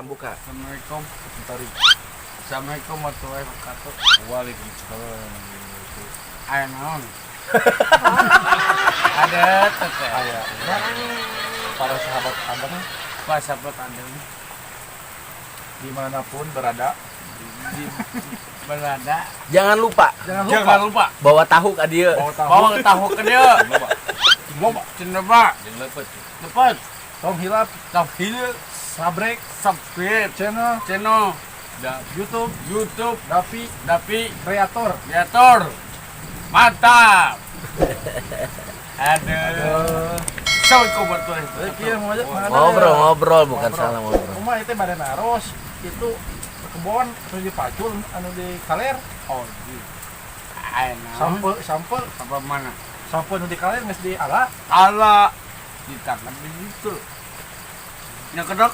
buka. Assalamualaikum. Bentar. Assalamualaikum warahmatullahi wabarakatuh. Waalaikumsalam. Ayo naon. Ada teteh. Aya. Para sahabat Abang Pak sahabat Anda dimanapun berada, di berada. jangan lupa Jangan lupa bawa tahu ka dieu. bawa tahu ke dia. Loba. Cenderba. Jeung lepet. Lepas. Tong hilap, Tafhil. sabrek, Subscribe. channel YouTube. Dapi. kreator. Mantap. Aduh. Assalamualaikum warahmatullahi Kieu wabarakatuh. ngobrol bukan salah ngobrol. Rumah itu badan naros itu kebon terus dipacul anu di kaler Oh, iya. Ayo naon. sampe Apa mana? nu di kaler geus di ala Ala ditangkap di situ. Nyekedok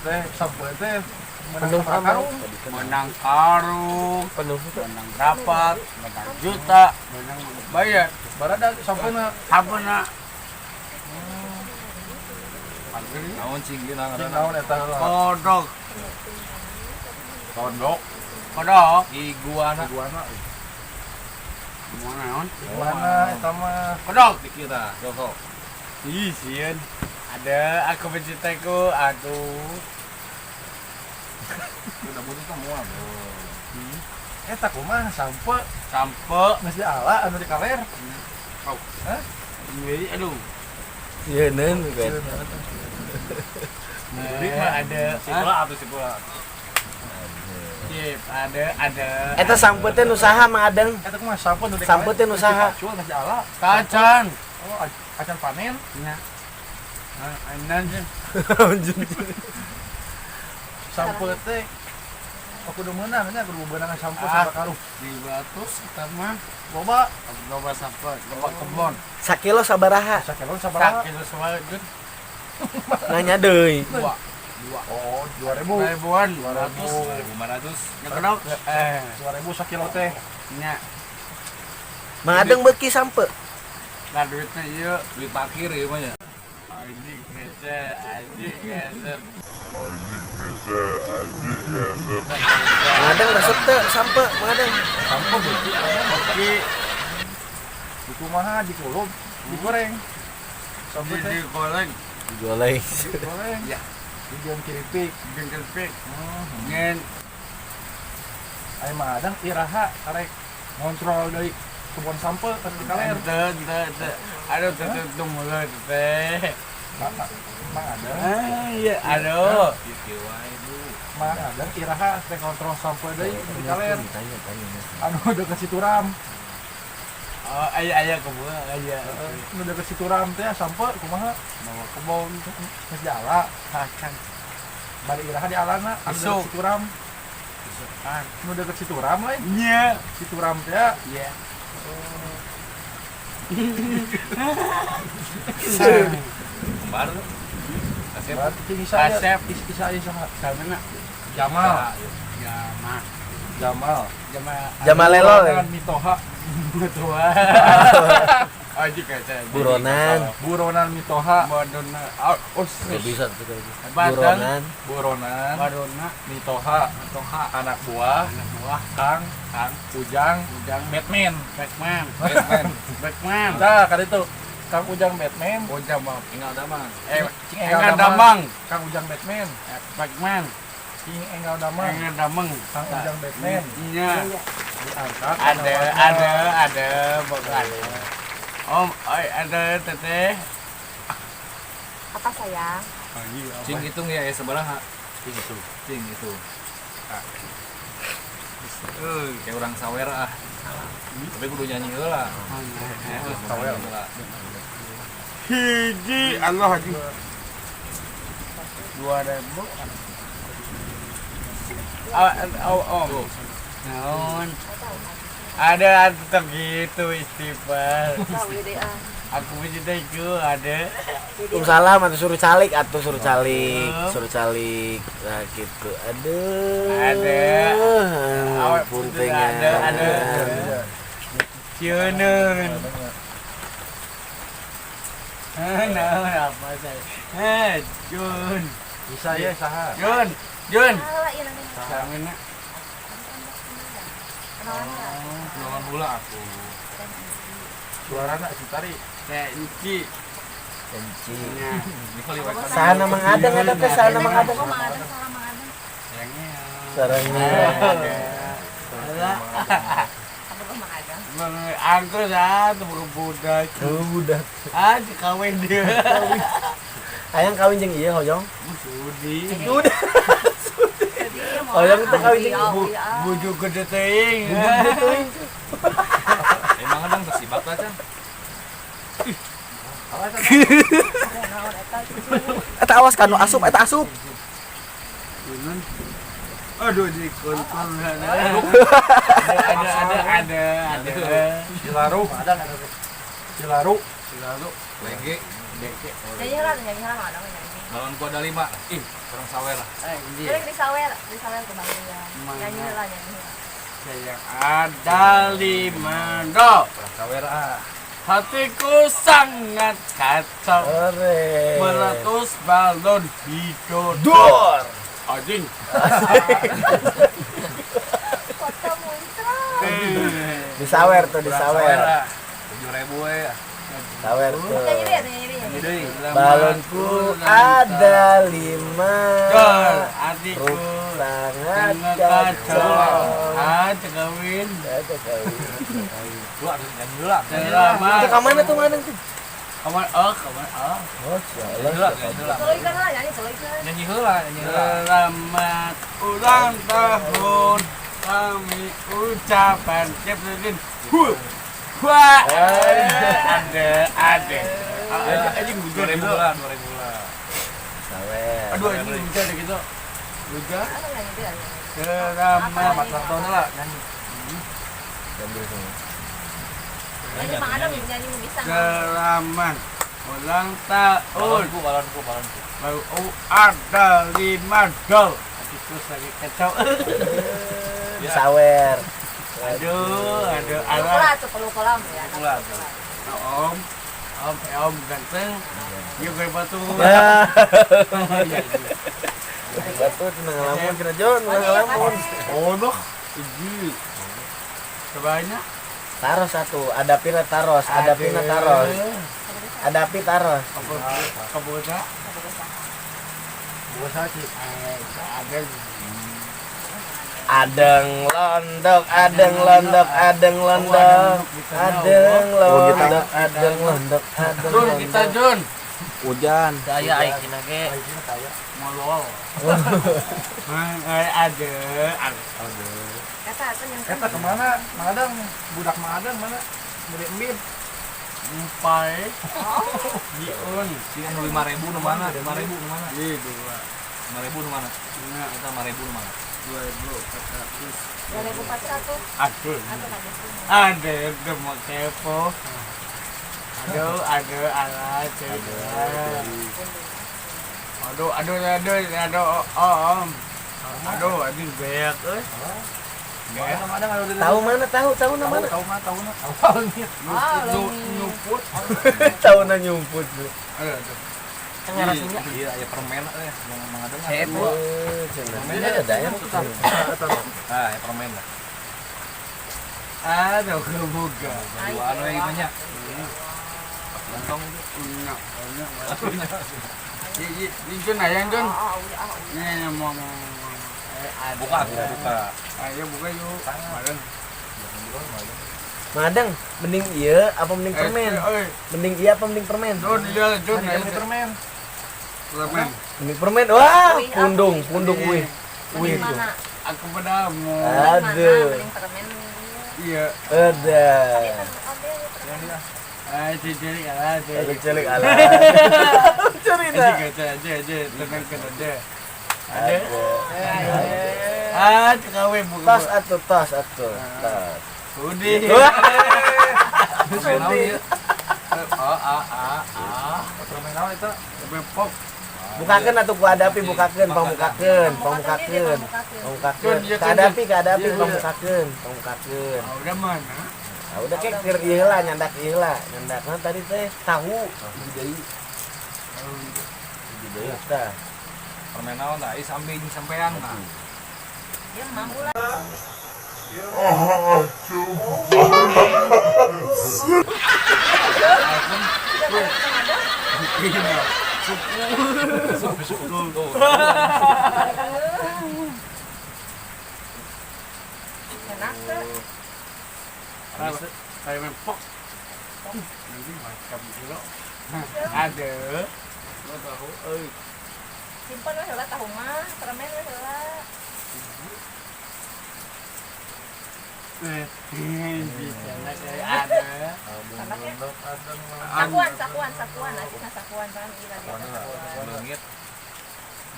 teh sampe teh Penuh karung menang karung, Penuh. menang dapat, menang juta, menang bayar. barada sampena Apa nak? Naon cing ge naon ngaranna? eta Kodok, kodok kodok. Iguana. Mana naon? mana eta mah Kodok. Dikira, sok. Ih, sieun. Ada aku mencintaiku. Aduh. Udah butuh semua, Bro. eta kumaha sampe Sampai. geus di ala anu di kaler Ini, aduh. Ieu neun kan. Ada. Sipula atau sipula? Sip, ada. Eta sampe teh nu saha Mang Adeng? eta kumaha sampe nu di Sampe teh nu saha? dipacul geus di ala Kacan. oh acan panen Nah. Anjing. sampe teh aku udah menang nya kudu beunangan sampe Ah. sampe karung 200 kita mah. loba Loba sampai, loba kebon. Sakilo sabaraha? sakelon sabaraha Kaki sesuai jut. Nanya deui. Dua. oh 2000 Ribuan. 2.500. Yang kenal? 2000 sakilo teh Nya. Mang Adeng beuki sampe. Nah duitnya iya. Duit parkir ieu mah nya. Anjing geser. Mang Adeng resep teh sampe Mang Adeng. sampe beuki Oke. di kumaha dikulub digoreng sampe teh Digoreng. Digoleng. digoreng Ya. didian kiripik Jengkel pik. Ngen. aya mah adang iraha arek ngontrol deui kebon sampe kan di kaler Ente. Aduh, tuh mulut teh. mang adang Iya, aduh. Kieu wae, Bu. mang adang iraha teh kontrol sampe deui di kaler Tanya. anu deket situram Oh, ayah kebun, ayah. anu deket situram teh sampe kumaha Mau kebun. geus di ala Kacan. bari iraha di alana anu Isuk. deket situram Kan. anu deket situram lain Iya. situram teh Iya. Kembar. Kasep. berarti tinggi Kasep. isa aya saha Samena. Jamal Jama. Jamal Jamal Lelo. dengan Mitoha Tua. Aji kaca. Buronan. buronan Mitoha Badona. Oh, Gak bisa tuh kalau gitu. Badan. Buronan. buronan Badona. Mitoha Toha. anak buah Anak buah. Kang Ujang Ujang. Batman Batman. Batman. nah kan itu Kang Ujang Batman Ujang bang. Tinggal damang. Cing Enggak damang. Kang Ujang Batman Batman. Cing Enggal Damang Enggak damang. Kang Ujang Batman Iya. diangkat Ada, bukan. Om, ada teteh. Apa sayang? Cing hitung ya sabaraha? Cing itu. Cing itu. Kayak orang sawer ah. Tapi kudu nyanyi heula. Sawer. Hiji, Allah haji. 2000. Oh. Naon? Ada tetap gitu istighfar. Tahu ide ah. Aku mencintai ada. Salam atau suruh calik suruh calik nah gitu Ada. Awak puntengnya ada. Ciunun. Naon apa saya? Jun. Bisa ya saha. Jun, Jun. Salah iya nanti. Samina. Kenalan nggak? Jangan hula aku. Suarana si tari. Kenci. Kenci. Ini kali wae. Sana Mang Adeng eta teh sana Mang Adeng. Oh, Mang Adeng, salah Mang Adeng. Sayangnya. Sarangnya. Apa tuh Mang Adeng? Aku satu budak. Budak. Kawin dia. Hayang kawin jeung ieu Hojong. Sudi. Udah. Iya, mau Oh, yang kita ah, kawin iya, jeung iya. Bujuk gede teuing. Emang kadang tersibak lah can. Naon eta? Eta awas kanu asup, eta asup. Cuman aduh di kontrol ada Cilaru, ada enggak ada? Cilaru. lalu Lege. Nyanyi lah, nyanyi lah, mana nyanyi. Lawanku ada 5. Orang sawer lah. ini Jadi di sawer ke Bang Ria. Nyanyi lah, nyanyi lah. saya ada 5 do Orang sawer ah. hatiku sangat kacau Ore. meletus balon hidung Dor. anjing Kota muncrat. Disawer tuh, disawer. 7.000 ya. Sawer tuh. Nyanyi deh, nyanyi deh. Ini deui. Balonku ada 5. Dor, hatiku Ruh sangat sangat kacau kacau. kawin Ada kawin. Lu harus nyanyi dulu lah. selamat Itu kemana tuh Madeng tuh? kawan Oh, Nyanyi dulu lah, nyanyi dulu lah. Kalau ikan lah, nyanyi kalau ikan. Nyanyi heula, nyanyi heula. selamat ulang tahun kami ucapan Kevin wah ada anjing hujan 2.000 dulu lah, 2.000 lah. Sawer. aduh ini hujan deh gitu hujan Apa nyanyi deh? selamat Kartona lah nyanyi. Ambil semua. Nyanyi Mang Adeng, nyanyi bisa. selamat ulang tahun Balonku. baru ada 5 dol hatiku lagi kacau Sawer. aduh Peluk alat lah tuh, peluk kolam ya. Peluk. om ganteng yuk gue batu Ya. Batu tenang ngalamun kena Jon, tenang ngalamun. oh noh ini sebanyak Taros satu, ada pina taros, ada pina taros. Adapi taros. kabosa Bosa sih. ada Adeng londok, adeng londok, adeng londok. Adeng londok, adeng londok, adeng Jun kita londok. Jun Hujan. saya aikin lagi Aikin kaya. molol ada Kata apa yang Eta kemana? Madang, budak Madang mana? Beri embit. empai diun Sieun 5.000 nu mana? 5.000 nu mana? di dua 5.000 nu mana? nah Kita 5.000 nu mana? 2.400 2041 aduh atau lagi sih. ada gemuk kepo aduh alat aduh om aduh anjing beak Madang Madang ada di. Tahu mana? Tahu na mana? Tahu mana? Awalnya. nyuput Tahu na nyumput. aduh Kan ngarasnya. Iya, aya permen yang mengadeng. Ini ada ya. Ah, ya permen lah. aduh kebuka Dua anu yang gimana? Lontong di Jun ayang Jun Udah. ini mau buka, buka. ayo buka yuk bareng Madeng, mending iya apa mending permen? Mending iya apa mending permen? Jun iya Jun Ada permen. permen Mending permen. Wah, pundung wih. Mending mana? aku padamu Aduh. Mending permen. iya Ada. cilik ala Ada celik ala. Cerita. aja tenang kan ada Ada. cekawe buku Tas atuh, tas atuh. Tas. Udi Permen naon ieu? Permen naon eta? bepok Bukakeun atuh ku adapi bukakeun, pamukakeun. Pamukakeun, keadapi pamukakeun. udah mana Ah, udah kek keur ieu heula nyandak ieu heula. Nyandak naon tadi teh tahu. Di deui. Di deui tah. Permen naon tah? Samping sampean nah. Dia mampu lah. Enak tuh. Kayak mempok. Nanti macam kilo. Ada. Lo tahu, Simpan weh heula tahu mah, permen weh heula. ada. Sakuan, aja sakuan kan ira dia. Leungit.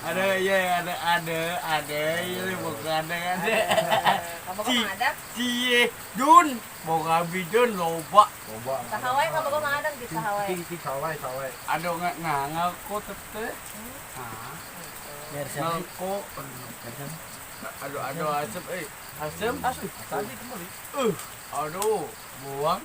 Ada ya, ada ini bukan ada. Kabogo mah ada. Cie Jun, boga bidun loba. Sahawai kabogo mah ada di sahawai. Sawai. Ada ngaku tete. Hah. Ngaku. Aduh asap asap. Tadi kembali. Aduh, buang.